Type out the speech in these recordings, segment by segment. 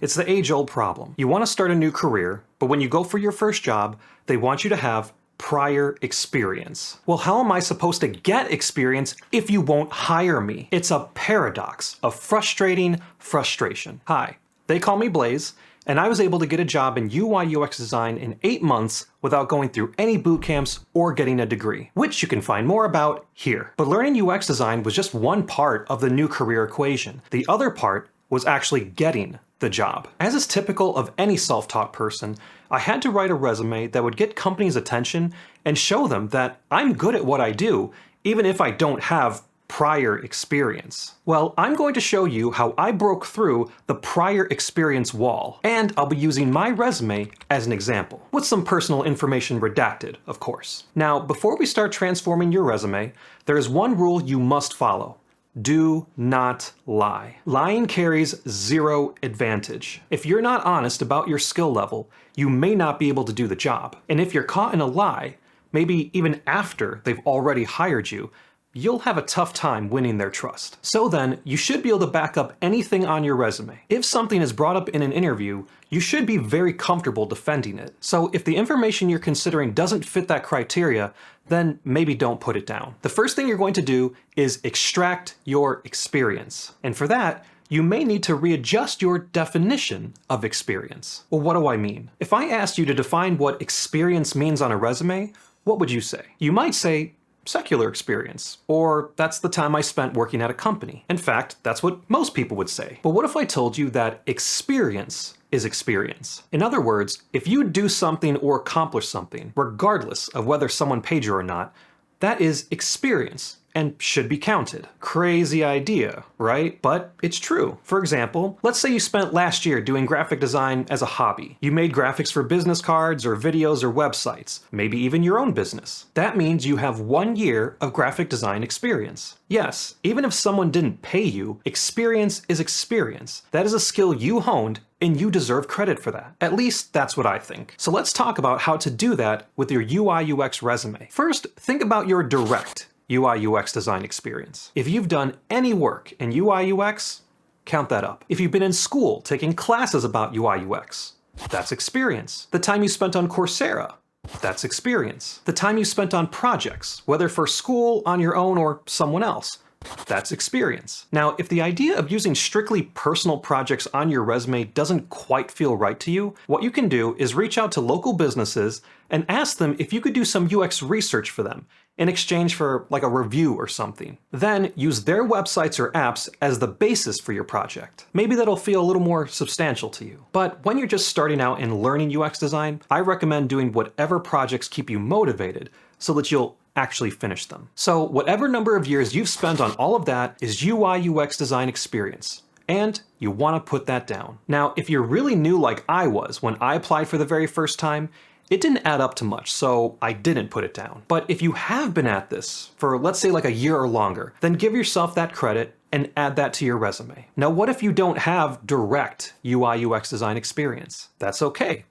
It's the age-old problem. You want to start a new career, but when you go for your first job, they want you to have prior experience. Well, how am I supposed to get experience if you won't hire me? It's a paradox of frustrating frustration. Hi, they call me Blaze, and I was able to get a job in UI UX design in 8 months without going through any boot camps or getting a degree, which you can find more about here. But learning UX design was just one part of the new career equation. The other part was actually getting the job. As is typical of any self-taught person, I had to write a resume that would get companies' attention and show them that I'm good at what I do, even if I don't have prior experience. Well, I'm going to show you how I broke through the prior experience wall, and I'll be using my resume as an example, with some personal information redacted, of course. Now, before we start transforming your resume, there is one rule you must follow. Do not lie. Lying carries zero advantage. If you're not honest about your skill level, you may not be able to do the job. And if you're caught in a lie, maybe even after they've already hired you, you'll have a tough time winning their trust. So then, you should be able to back up anything on your resume. If something is brought up in an interview, you should be very comfortable defending it. So if the information you're considering doesn't fit that criteria, then maybe don't put it down. The first thing you're going to do is extract your experience. And for that, you may need to readjust your definition of experience. Well, what do I mean? If I asked you to define what experience means on a resume, what would you say? You might say, secular experience, or that's the time I spent working at a company. In fact, that's what most people would say. But what if I told you that experience is experience? In other words, if you do something or accomplish something, regardless of whether someone paid you or not, that is experience and should be counted. Crazy idea, right? But it's true. For example, let's say you spent last year doing graphic design as a hobby. You made graphics for business cards or videos or websites, maybe even your own business. That means you have 1 year of graphic design experience. Yes, even if someone didn't pay you, experience is experience. That is a skill you honed, and you deserve credit for that. At least that's what I think. So let's talk about how to do that with your UI UX resume. First, think about your direct UI UX design experience. If you've done any work in UI UX, count that up. If you've been in school taking classes about UI UX, that's experience. The time you spent on Coursera, that's experience. The time you spent on projects, whether for school, on your own, or someone else, that's experience. Now, if the idea of using strictly personal projects on your resume doesn't quite feel right to you, what you can do is reach out to local businesses and ask them if you could do some UX research for them in exchange for like a review or something. Then use their websites or apps as the basis for your project. Maybe that'll feel a little more substantial to you. But when you're just starting out and learning UX design, I recommend doing whatever projects keep you motivated so that you'll actually finish them. So whatever number of years you've spent on all of that is UI UX design experience. And you want to put that down. Now, if you're really new like I was when I applied for the very first time, it didn't add up to much, so I didn't put it down. But if you have been at this for, let's say, like a year or longer, then give yourself that credit and add that to your resume. Now, what if you don't have direct UI UX design experience? That's okay.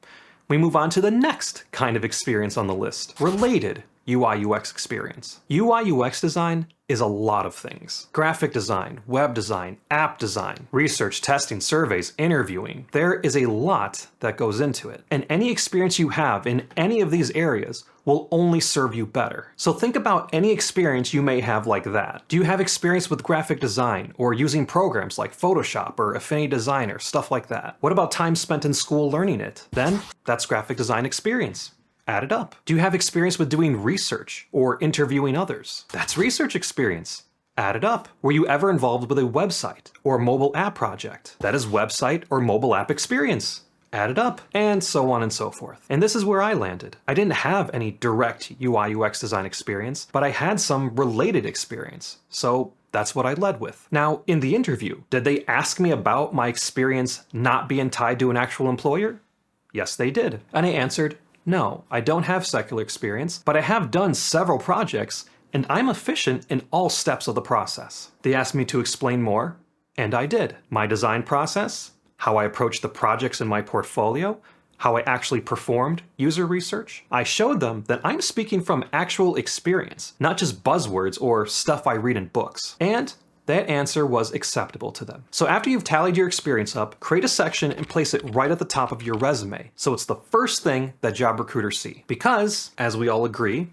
We move on to the next kind of experience on the list, related UI UX experience. UI UX design is a lot of things. Graphic design, web design, app design, research, testing, surveys, interviewing. There is a lot that goes into it. And any experience you have in any of these areas will only serve you better. So think about any experience you may have like that. Do you have experience with graphic design or using programs like Photoshop or Affinity Designer, stuff like that? What about time spent in school learning it? Then that's graphic design experience. Add it up. Do you have experience with doing research or interviewing others? That's research experience. Add it up. Were you ever involved with a website or mobile app project? That is website or mobile app experience. Add it up, and so on and so forth. And this is where I landed. I didn't have any direct UI UX design experience, but I had some related experience. So that's what I led with. Now, in the interview, did they ask me about my experience not being tied to an actual employer? Yes, they did. And I answered, no, I don't have secular experience, but I have done several projects, and I'm efficient in all steps of the process. They asked me to explain more, and I did. My design process, how I approached the projects in my portfolio, how I actually performed user research. I showed them that I'm speaking from actual experience, not just buzzwords or stuff I read in books. And that answer was acceptable to them. So after you've tallied your experience up, create a section and place it right at the top of your resume. So it's the first thing that job recruiters see. Because, as we all agree,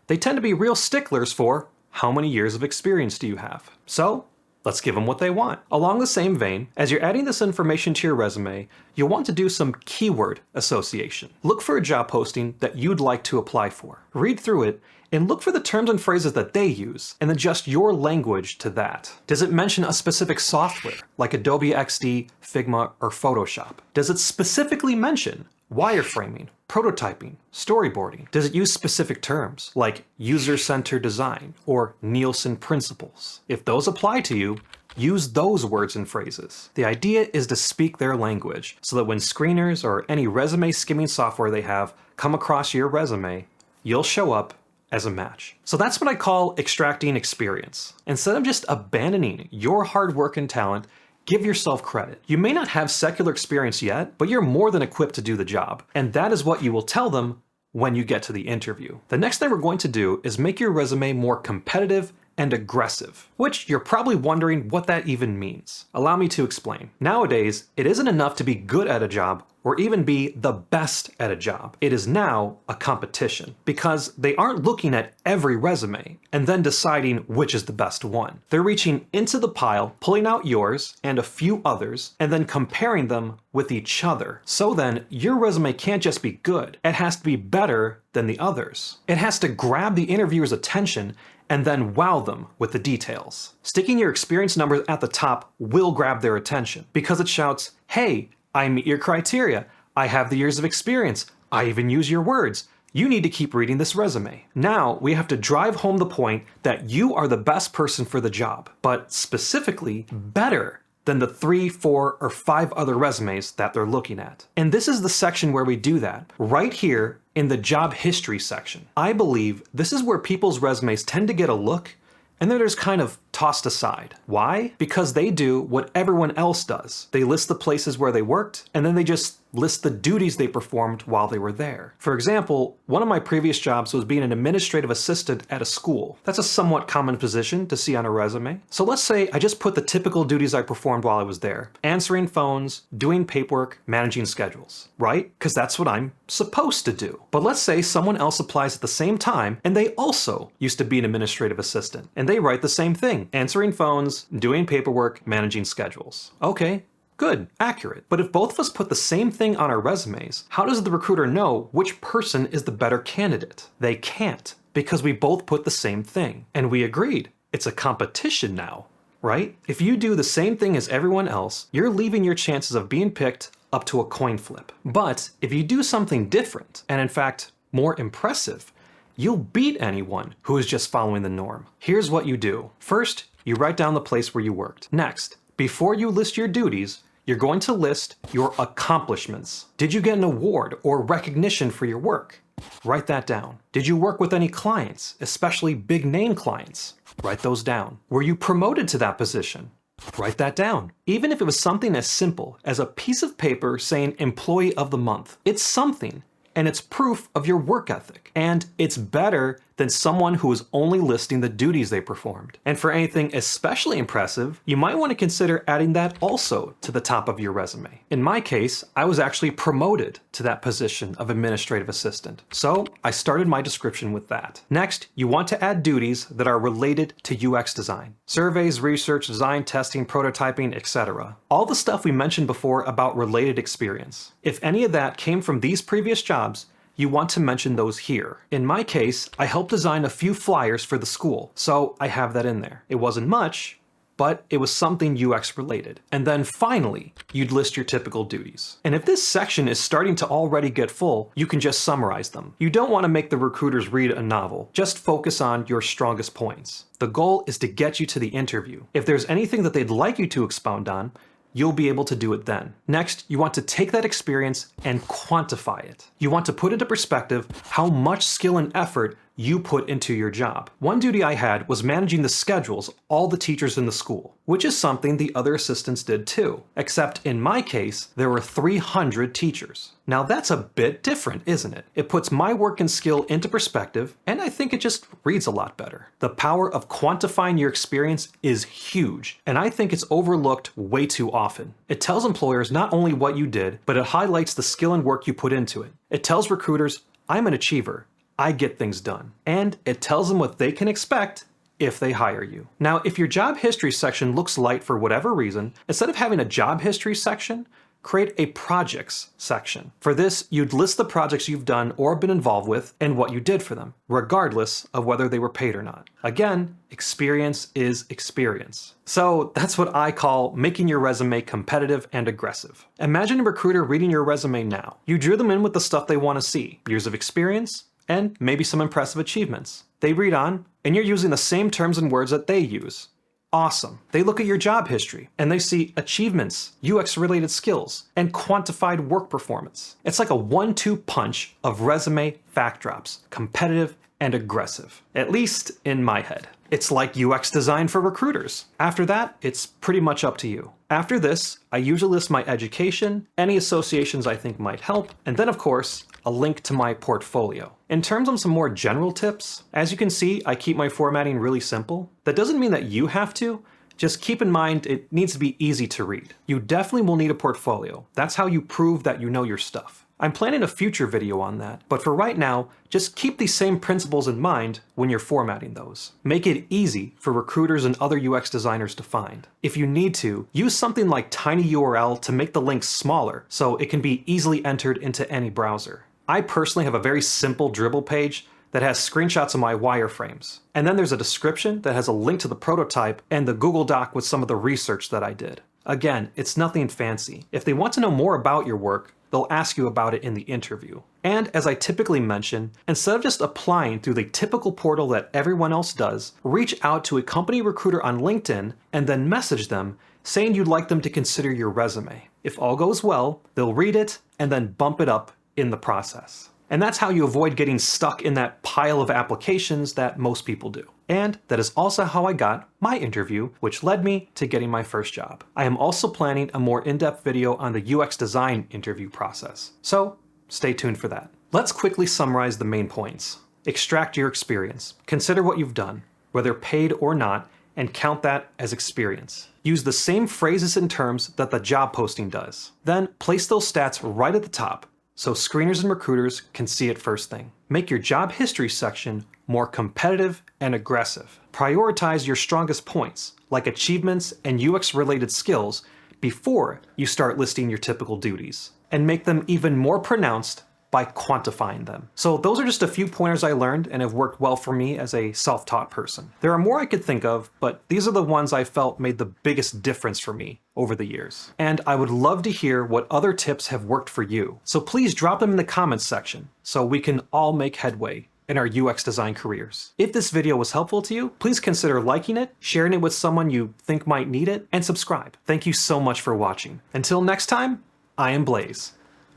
they tend to be real sticklers for how many years of experience do you have. So let's give them what they want. Along the same vein, as you're adding this information to your resume, you'll want to do some keyword association. Look for a job posting that you'd like to apply for. Read through it and look for the terms and phrases that they use and adjust your language to that. Does it mention a specific software like Adobe XD, Figma, or Photoshop? Does it specifically mention wireframing, prototyping, storyboarding? Does it use specific terms like user-centered design or Nielsen principles? If those apply to you, use those words and phrases. The idea is to speak their language so that when screeners or any resume skimming software they have come across your resume, you'll show up as a match. So that's what I call extracting experience. Instead of just abandoning your hard work and talent, give yourself credit. You may not have secular experience yet, but you're more than equipped to do the job. And that is what you will tell them when you get to the interview. The next thing we're going to do is make your resume more competitive and aggressive, which you're probably wondering what that even means. Allow me to explain. Nowadays, it isn't enough to be good at a job or even be the best at a job. It is now a competition because they aren't looking at every resume and then deciding which is the best one. They're reaching into the pile, pulling out yours and a few others, and then comparing them with each other. So then your resume can't just be good. It has to be better than the others. It has to grab the interviewer's attention and then wow them with the details. Sticking your experience numbers at the top will grab their attention because it shouts, hey, I meet your criteria. I have the years of experience. I even use your words. You need to keep reading this resume. Now we have to drive home the point that you are the best person for the job, but specifically better than the 3, 4, or 5 other resumes that they're looking at. And this is the section where we do that, right here in the job history section. I believe this is where people's resumes tend to get a look and then they're just kind of tossed aside. Why? Because they do what everyone else does. They list the places where they worked, and then they just list the duties they performed while they were there. For example, one of my previous jobs was being an administrative assistant at a school. That's a somewhat common position to see on a resume. So let's say I just put the typical duties I performed while I was there. Answering phones, doing paperwork, managing schedules, right? Because that's what I'm supposed to do. But let's say someone else applies at the same time, and they also used to be an administrative assistant, and they write the same thing. Answering phones, doing paperwork, managing schedules. Okay. Good, accurate. But if both of us put the same thing on our resumes, how does the recruiter know which person is the better candidate? They can't, because we both put the same thing. And we agreed. It's a competition now, right? If you do the same thing as everyone else, you're leaving your chances of being picked up to a coin flip. But if you do something different, and in fact, more impressive, you'll beat anyone who is just following the norm. Here's what you do. First, you write down the place where you worked. Next, before you list your duties, you're going to list your accomplishments. Did you get an award or recognition for your work? Write that down. Did you work with any clients, especially big name clients? Write those down. Were you promoted to that position? Write that down. Even if it was something as simple as a piece of paper saying Employee of the Month, it's something. And it's proof of your work ethic. And it's better than someone who is only listing the duties they performed. And for anything especially impressive, you might want to consider adding that also to the top of your resume. In my case, I was actually promoted to that position of administrative assistant. So I started my description with that. Next, you want to add duties that are related to UX design. Surveys, research, design, testing, prototyping, etc. All the stuff we mentioned before about related experience. If any of that came from these previous jobs, you want to mention those here. In my case, I helped design a few flyers for the school, so I have that in there. It wasn't much, but it was something UX related. And then finally, you'd list your typical duties. And if this section is starting to already get full, you can just summarize them. You don't want to make the recruiters read a novel. Just focus on your strongest points. The goal is to get you to the interview. If there's anything that they'd like you to expound on, you'll be able to do it then. Next, you want to take that experience and quantify it. You want to put into perspective how much skill and effort you put into your job. One duty I had was managing the schedules all the teachers in the school, which is something the other assistants did too, except in my case, there were 300 teachers. Now that's a bit different, isn't it? It puts my work and skill into perspective, and I think it just reads a lot better. The power of quantifying your experience is huge, and I think it's overlooked way too often. It tells employers not only what you did, but it highlights the skill and work you put into it. It tells recruiters, I'm an achiever, I get things done. And it tells them what they can expect if they hire you. Now, if your job history section looks light for whatever reason, instead of having a job history section, create a projects section. For this, you'd list the projects you've done or been involved with and what you did for them, regardless of whether they were paid or not. Again, experience is experience. So that's what I call making your resume competitive and aggressive. Imagine a recruiter reading your resume now. You drew them in with the stuff they want to see, years of experience, and maybe some impressive achievements. They read on, and you're using the same terms and words that they use. Awesome. They look at your job history and they see achievements, UX-related skills, and quantified work performance. It's like a 1-2 punch of resume fact drops, competitive and aggressive, at least in my head. It's like UX design for recruiters. After that, it's pretty much up to you. After this, I usually list my education, any associations I think might help, and then of course, a link to my portfolio. In terms of some more general tips, as you can see, I keep my formatting really simple. That doesn't mean that you have to, just keep in mind it needs to be easy to read. You definitely will need a portfolio. That's how you prove that you know your stuff. I'm planning a future video on that, but for right now, just keep these same principles in mind when you're formatting those. Make it easy for recruiters and other UX designers to find. If you need to, use something like tinyURL to make the links smaller so it can be easily entered into any browser. I personally have a very simple Dribble page that has screenshots of my wireframes. And then there's a description that has a link to the prototype and the Google Doc with some of the research that I did. Again, it's nothing fancy. If they want to know more about your work, they'll ask you about it in the interview. And as I typically mention, instead of just applying through the typical portal that everyone else does, reach out to a company recruiter on LinkedIn and then message them saying you'd like them to consider your resume. If all goes well, they'll read it and then bump it up in the process. And that's how you avoid getting stuck in that pile of applications that most people do. And that is also how I got my interview, which led me to getting my first job. I am also planning a more in-depth video on the UX design interview process, so stay tuned for that. Let's quickly summarize the main points. Extract your experience. Consider what you've done, whether paid or not, and count that as experience. Use the same phrases and terms that the job posting does. Then place those stats right at the top, so screeners and recruiters can see it first thing. Make your job history section more competitive and aggressive. Prioritize your strongest points, like achievements and UX-related skills, before you start listing your typical duties. And make them even more pronounced by quantifying them. So those are just a few pointers I learned and have worked well for me as a self-taught person. There are more I could think of, but these are the ones I felt made the biggest difference for me over the years. And I would love to hear what other tips have worked for you. So please drop them in the comments section so we can all make headway in our UX design careers. If this video was helpful to you, please consider liking it, sharing it with someone you think might need it, and subscribe. Thank you so much for watching. Until next time, I am Blaze.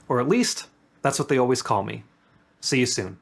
Or at least, that's what they always call me. See you soon.